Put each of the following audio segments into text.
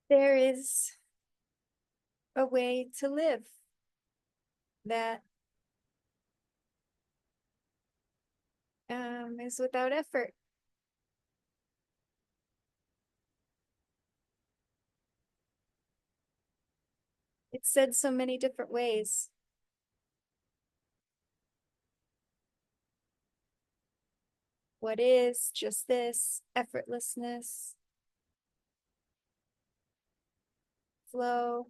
there is a way to live that is without effort. It's said so many different ways. What is just this effortlessness, flow,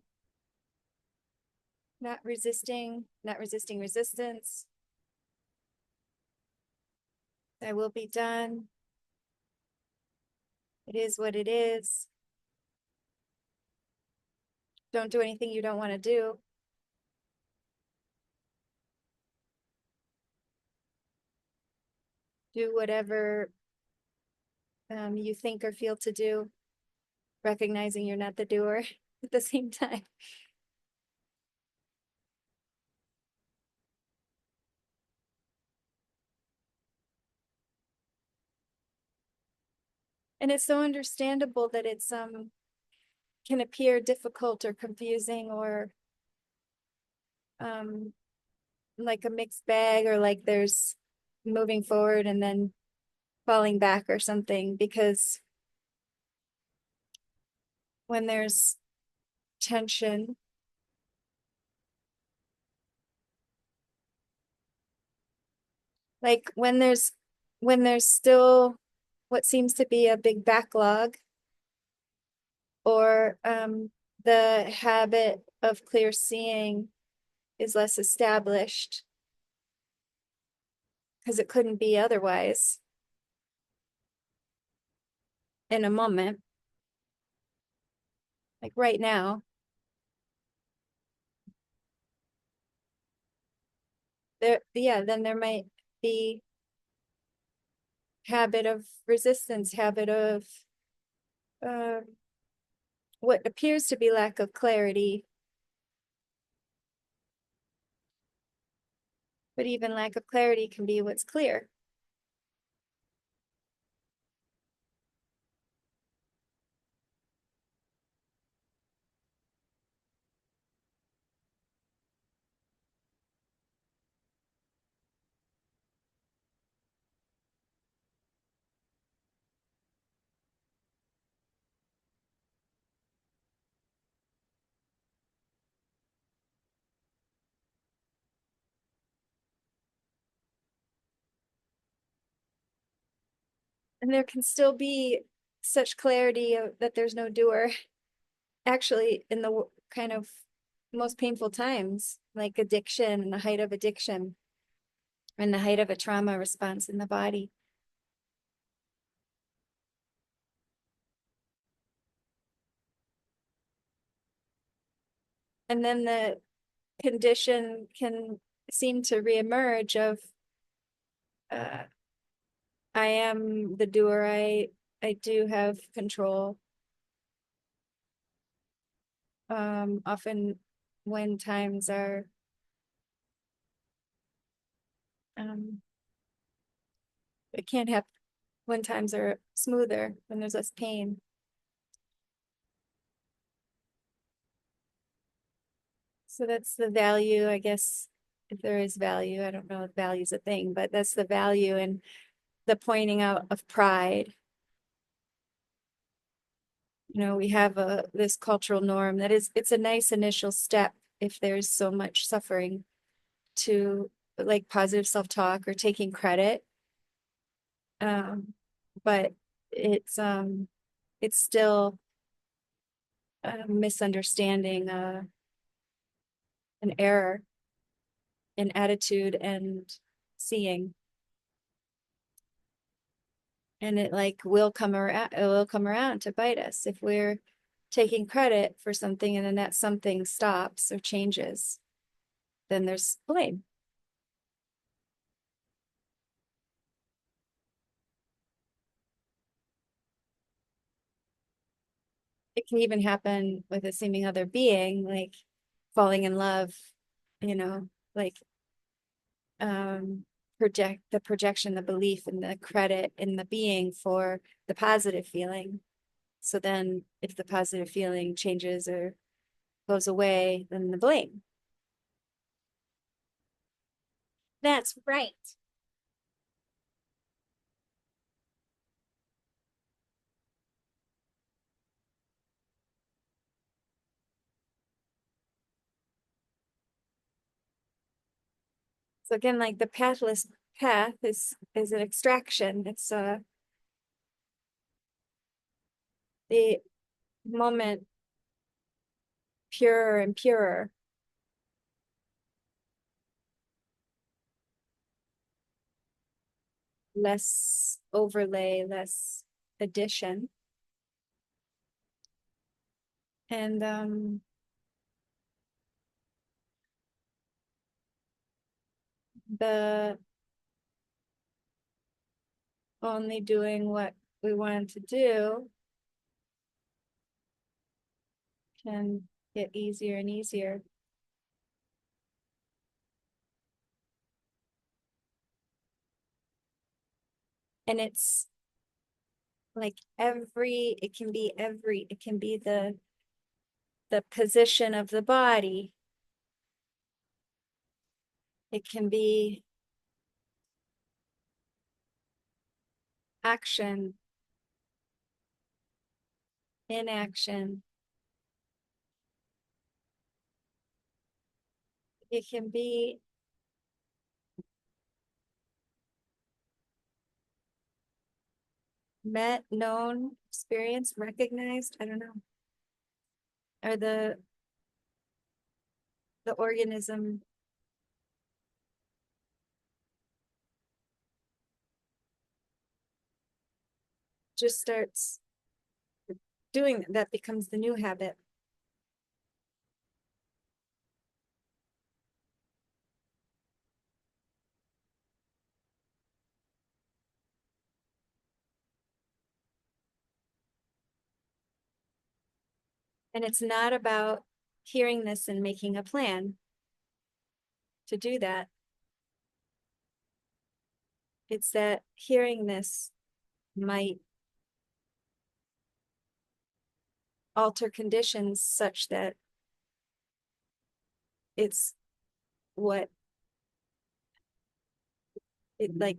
not resisting resistance. I will be done. It is what it is. Don't do anything you don't want to do. Do whatever you think or feel to do, recognizing you're not the doer at the same time. And it's so understandable that it's can appear difficult or confusing or um like a mixed bag, or like there's moving forward and then falling back or something, because when there's tension, like when there's still what seems to be a big backlog, or the habit of clear seeing is less established because it couldn't be otherwise in a moment, like right now. Then there might be habit of resistance, habit of uh, what appears to be lack of clarity, but even lack of clarity can be what's clear. And there can still be such clarity that there's no doer, actually, in the kind of most painful times, like addiction and the height of addiction and the height of a trauma response in the body. And then the condition can seem to reemerge of uh, I am the doer. I do have control. Often when times are um, it can't happen when times are smoother, when there's less pain. So that's the value, I guess, if there is value. I don't know if value is a thing, but that's the value in the pointing out of pride. We have this cultural norm that it's a nice initial step if there's so much suffering, to like positive self-talk or taking credit. But it's still a misunderstanding, an error in attitude and seeing. And it like will come around to bite us if we're taking credit for something and then that something stops or changes, then there's blame. It can even happen with a seeming other being, like falling in love, you know, like um projection, the belief, and the credit in the being for the positive feeling. So then if the positive feeling changes or goes away, then the blame. That's right. So again, like the pathless path is an extraction. It's the moment purer and purer, less overlay, less addition. And the only doing what we wanted to do can get easier and easier. And it's like it can be the position of the body. It can be action, inaction. It can be met, known, experienced, recognized. I don't know. Or the organism just starts doing that, becomes the new habit. And it's not about hearing this and making a plan to do that. It's that hearing this might alter conditions such that it's what it like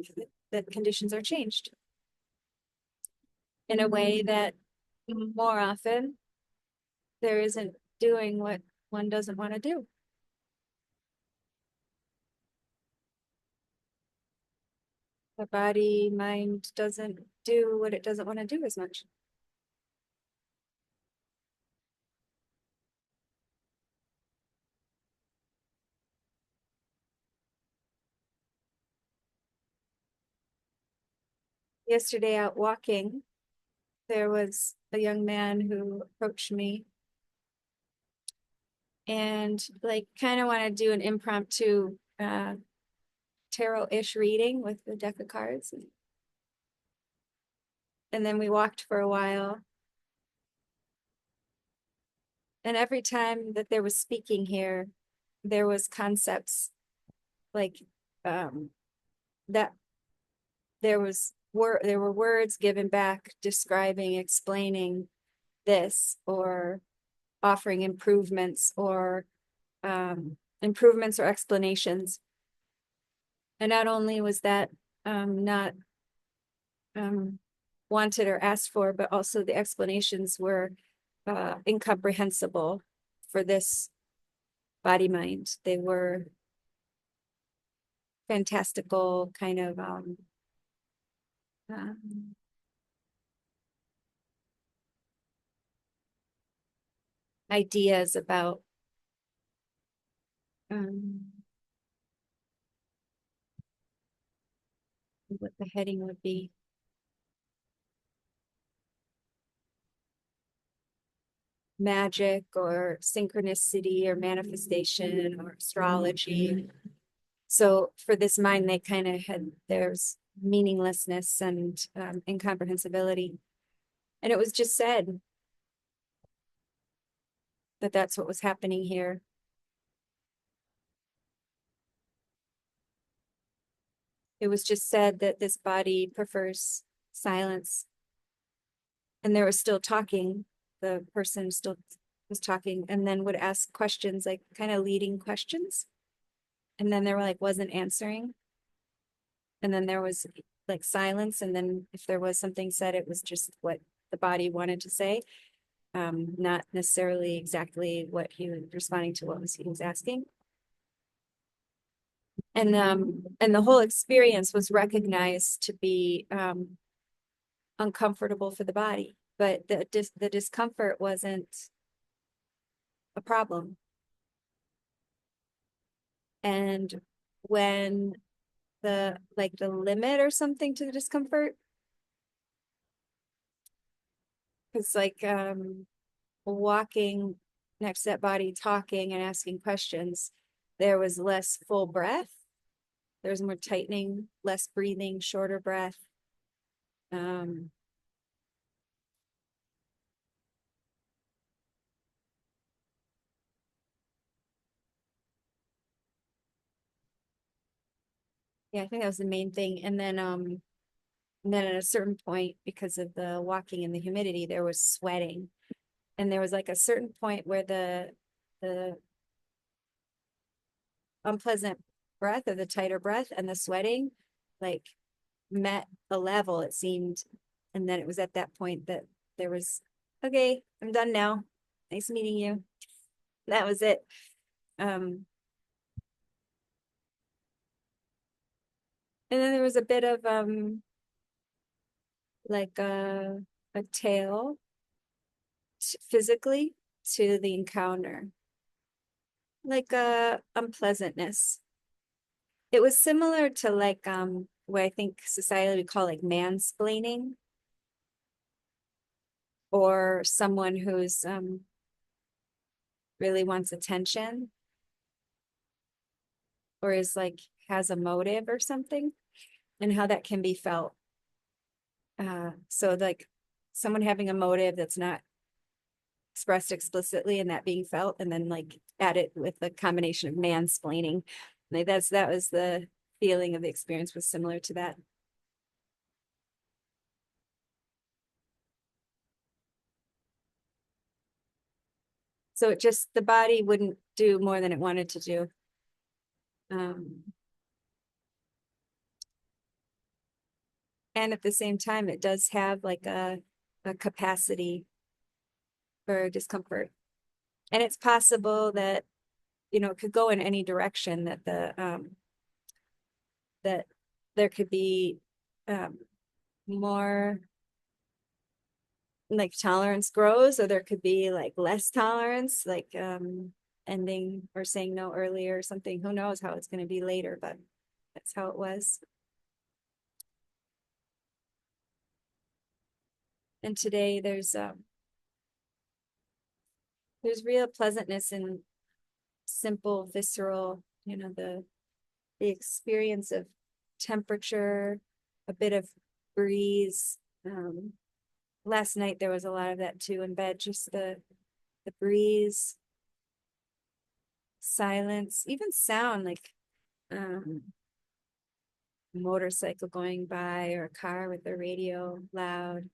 that conditions are changed in a way that more often there isn't doing what one doesn't want to do. The body, mind doesn't do what it doesn't want to do as much. Yesterday out walking, there was a young man who approached me and like kind of want to do an impromptu tarot-ish reading with the deck of cards. And then we walked for a while. And every time that there was speaking here, there was concepts like that there were words given back describing, explaining this or offering improvements or explanations. And not only was that not wanted or asked for, but also the explanations were incomprehensible for this body mind. They were fantastical kind of um, ideas about um, what the heading would be. Magic or synchronicity or manifestation or astrology. So for this mind, they kind of had there's meaninglessness and incomprehensibility. And it was just said that that's what was happening here. It was just said that this body prefers silence. and they were still talking. The person still was talking and then would ask questions, like kind of leading questions. And then they were like, wasn't answering. And then there was like silence. And then if there was something said, it was just what the body wanted to say. Not necessarily exactly what he was responding to, what was he was asking. And the whole experience was recognized to be uncomfortable for the body, but the discomfort wasn't a problem. And when the limit or something to the discomfort, because walking next to that body, talking and asking questions, there was less full breath. There was more tightening, less breathing, shorter breath. Yeah, I think that was the main thing. And then at a certain point, because of the walking and the humidity, there was sweating. And there was like a certain point where the unpleasant breath, or the tighter breath, and the sweating like met a level, it seemed. And then it was at that point that there was, okay, I'm done now. Nice meeting you. That was it. And then there was a bit of like a tail physically to the encounter, like a unpleasantness. It was similar to like what I think society would call like mansplaining, or someone who's really wants attention, or is like has a motive or something, and how that can be felt. So like someone having a motive that's not expressed explicitly and that being felt, and then like add it with the combination of mansplaining. Like that was the feeling of the experience, was similar to that. So it just, the body wouldn't do more than it wanted to do. Um, and at the same time, it does have like a capacity for discomfort. And it's possible that, it could go in any direction, that that there could be um, more like tolerance grows, or there could be like less tolerance, like ending or saying no earlier or something. Who knows how it's going to be later, but that's how it was. And today there's real pleasantness in simple visceral, the experience of temperature, a bit of breeze. Last night there was a lot of that too in bed, just the breeze, silence, even sound, like um motorcycle going by, or a car with the radio loud.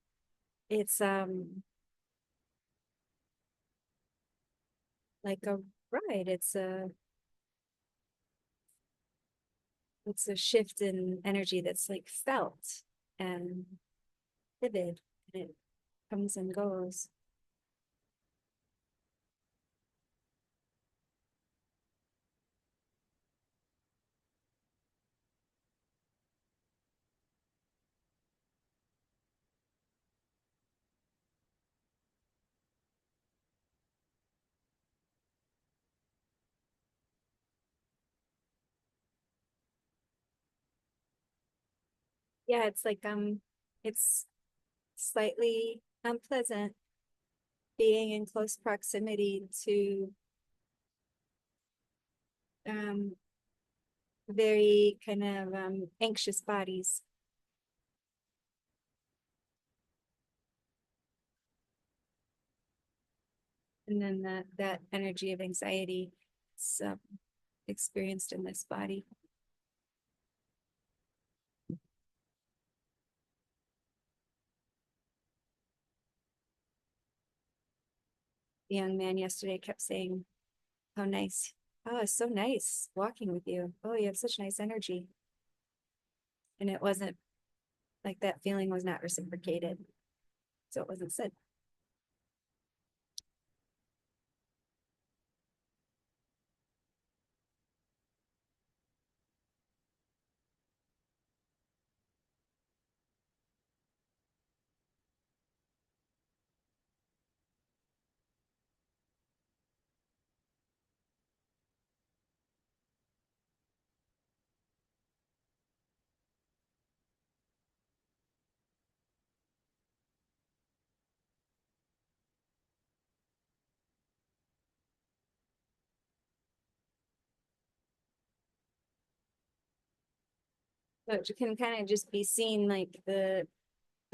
It's like a ride. It's a shift in energy that's like felt and vivid, and it comes and goes. Yeah, it's slightly unpleasant being in close proximity to um very kind of anxious bodies. And then that energy of anxiety is experienced in this body. the young man yesterday kept saying how nice. Oh, it's so nice walking with you. Oh, you have such nice energy. And it wasn't like that feeling was not reciprocated. So it wasn't said. So it can kind of just be seen like the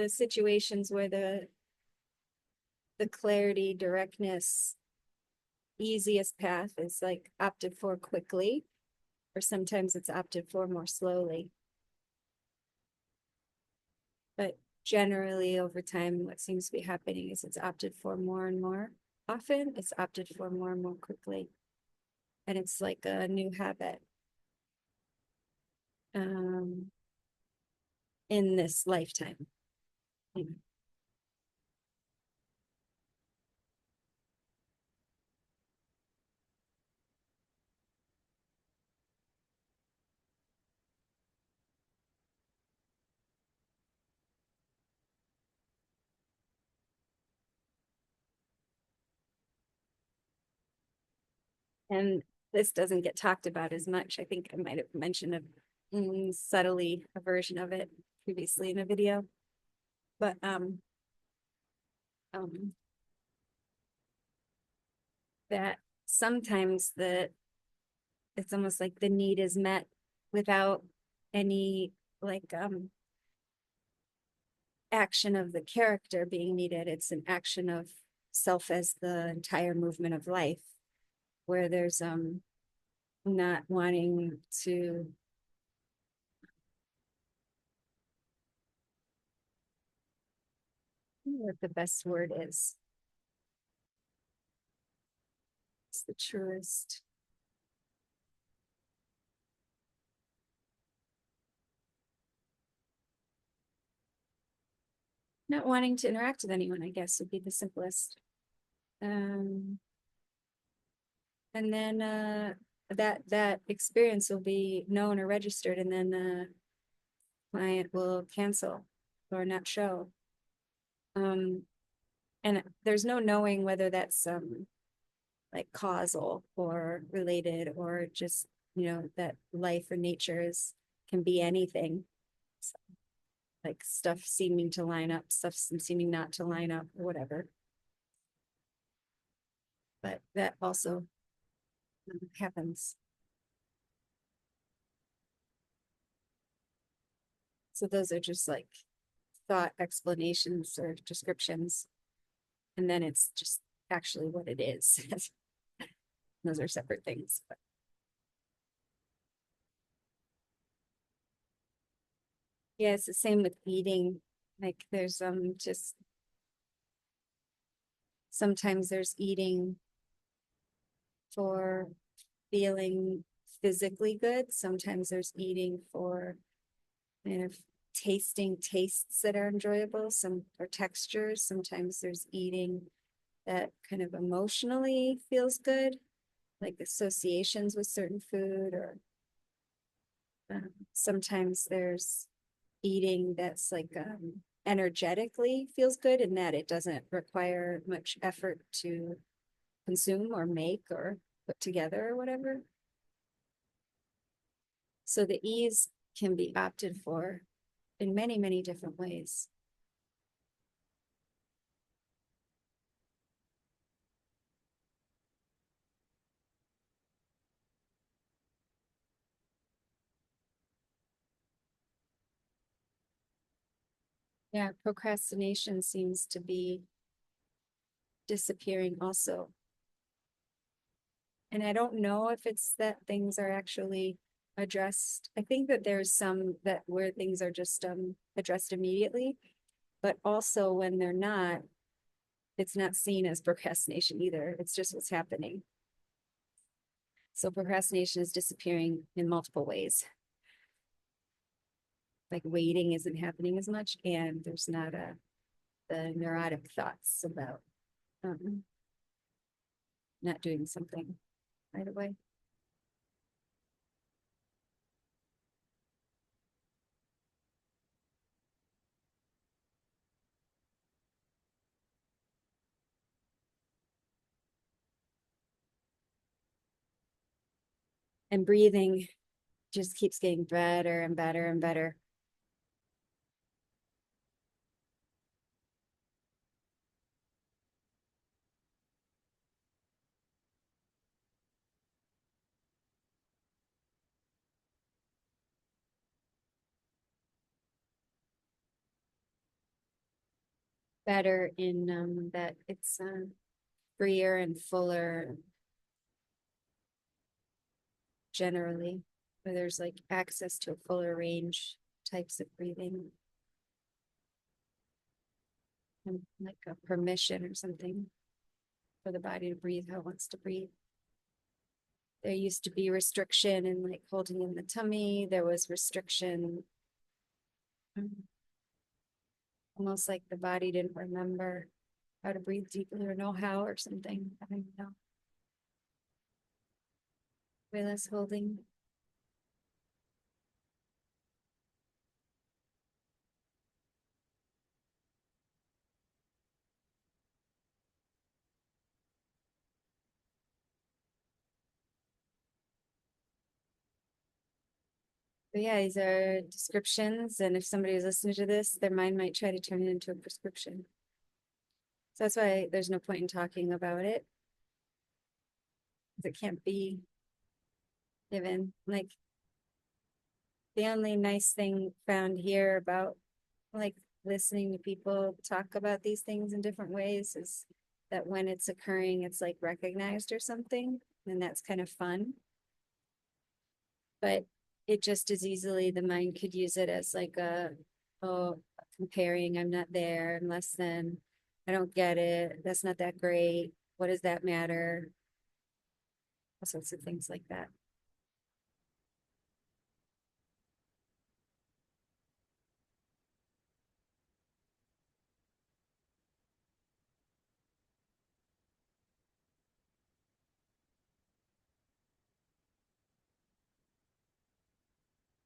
situations where the clarity, directness, easiest path is like opted for quickly, or sometimes it's opted for more slowly. But generally over time, what seems to be happening is it's opted for more and more often. It's opted for more and more quickly. And it's like a new habit um, in this lifetime. And this doesn't get talked about as much. I think I might have mentioned subtly a version of it previously in a video, but um, that sometimes it's almost like the need is met without any like action of the character being needed. It's an action of self as the entire movement of life, where there's not wanting to what the best word is. It's the truest. Not wanting to interact with anyone, I guess, would be the simplest. Um, and then that experience will be known or registered, and then the client will cancel or not show. Um, and there's no knowing whether that's like causal or related or just that life or nature is can be anything. So, like stuff seeming to line up, stuff seeming not to line up, or whatever. But that also happens. So those are just like thought explanations or descriptions, and then it's just actually what it is. Those are separate things. But yeah, it's the same with eating. Like there's just sometimes there's eating for feeling physically good. Sometimes there's eating for kind of tasting tastes that are enjoyable, some or textures. Sometimes there's eating that kind of emotionally feels good, like associations with certain food, or sometimes there's eating that's like energetically feels good in that it doesn't require much effort to consume or make or put together or whatever. So the ease can be opted for in many, many different ways. Yeah, procrastination seems to be disappearing also. And I don't know if it's that things are actually addressed. I think that there's some that where things are just addressed immediately, but also when they're not, it's not seen as procrastination either. It's just what's happening. So procrastination is disappearing in multiple ways. Like waiting isn't happening as much, and there's not the neurotic thoughts about um, not doing something right away. And breathing just keeps getting better and better and better. Better in that it's freer and fuller generally, where there's like access to a fuller range types of breathing, and like a permission or something for the body to breathe how it wants to breathe. There used to be restriction in like holding in the tummy. There was restriction, almost like the body didn't remember how to breathe deeply or know how or something. I don't know. Way less holding. But yeah, these are descriptions, and if somebody is listening to this, their mind might try to turn it into a prescription. So that's why there's no point in talking about it. It can't be given. Like the only nice thing found here about like listening to people talk about these things in different ways is that when it's occurring, it's like recognized or something, and that's kind of fun. But it just as easily the mind could use it as like oh, comparing, I'm not there, I'm less than, I don't get it, that's not that great, what does that matter? All sorts of things like that.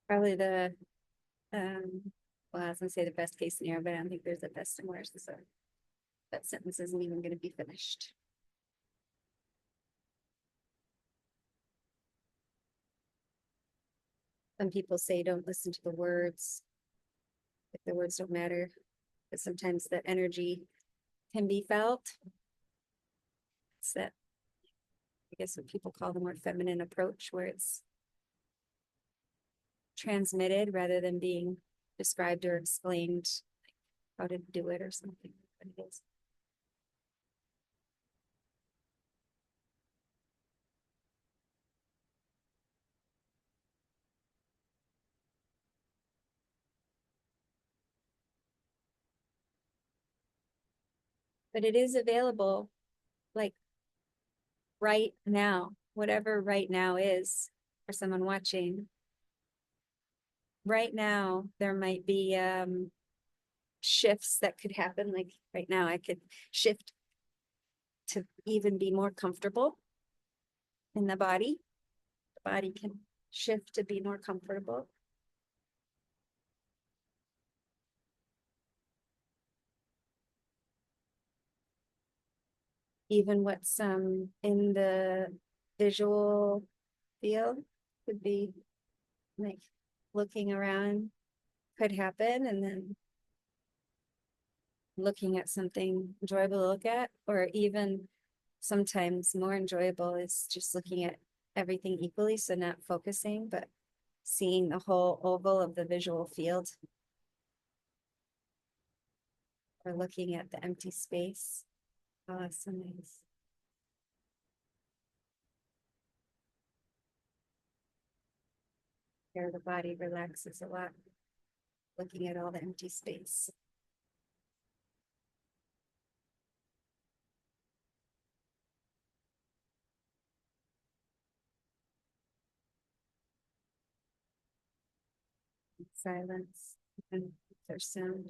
Probably the well, I was gonna say the best case scenario, but I don't think there's a best and worst. So that sentence isn't even gonna be finished. Some people say don't listen to the words if the words don't matter, but sometimes the energy can be felt. It's that, I guess, what people call the more feminine approach, where it's transmitted rather than being described or explained how to do it or something. But it is. But it is available like right now, whatever right now is for someone watching. Right now, there might be shifts that could happen. Like right now, I could shift to even be more comfortable in the body. The body can shift to be more comfortable. Even what's in the visual field could be like looking around could happen, and then looking at something enjoyable to look at, or even sometimes more enjoyable is just looking at everything equally. So not focusing, but seeing the whole oval of the visual field, or looking at the empty space. Oh, that's so nice. Here, the body relaxes a lot, looking at all the empty space. silence, and there's sound.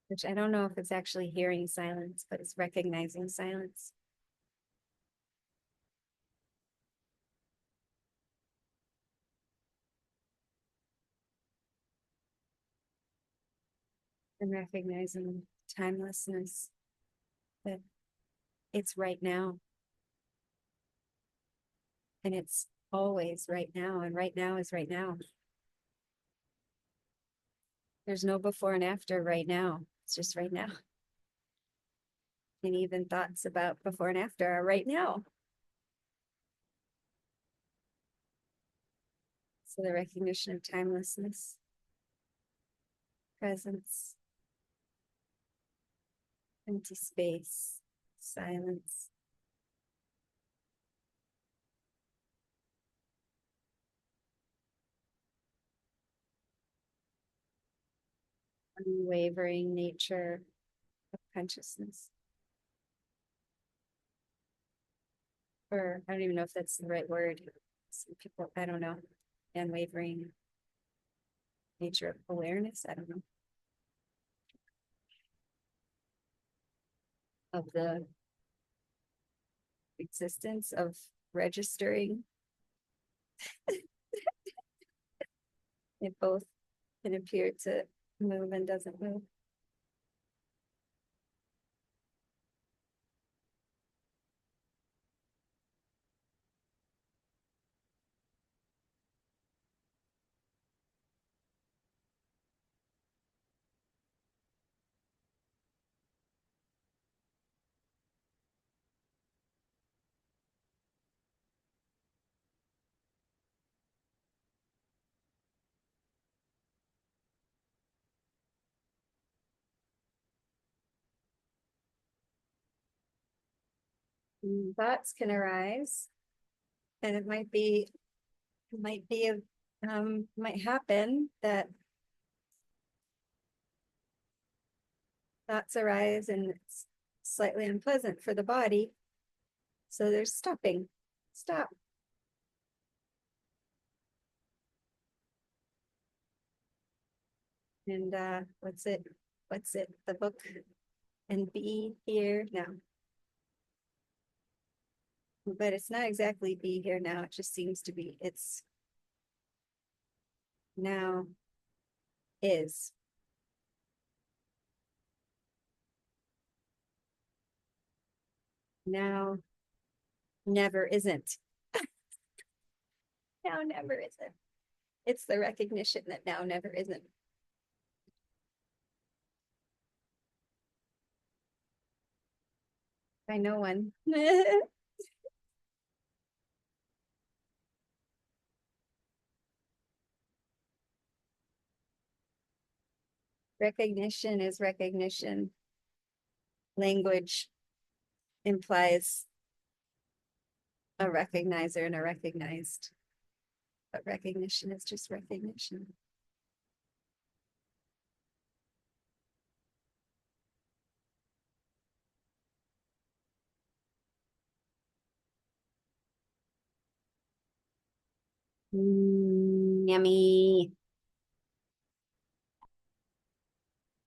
Which I don't know if it's actually hearing silence, but it's recognizing silence. And recognizing timelessness, that it's right now. And it's always right now. And right now is right now. There's no before and after right now. It's just right now. And even thoughts about before and after are right now. So the recognition of timelessness, presence, empty space, silence. Unwavering nature of consciousness. Or I don't even know if that's the right word. Some people, I don't know. Unwavering nature of awareness. I don't know. Of the existence of registering. It both can appear to move and doesn't move. Thoughts can arise, and might happen that thoughts arise and it's slightly unpleasant for the body. So there's stopping. Stop. And what's it? The book and be here now. But it's not exactly be here now. It just seems to be. It's now is. Now never isn't. Now never isn't. It's the recognition that now never isn't. By no one. Recognition is recognition. Language implies a recognizer and a recognized, but recognition is just recognition. Yummy.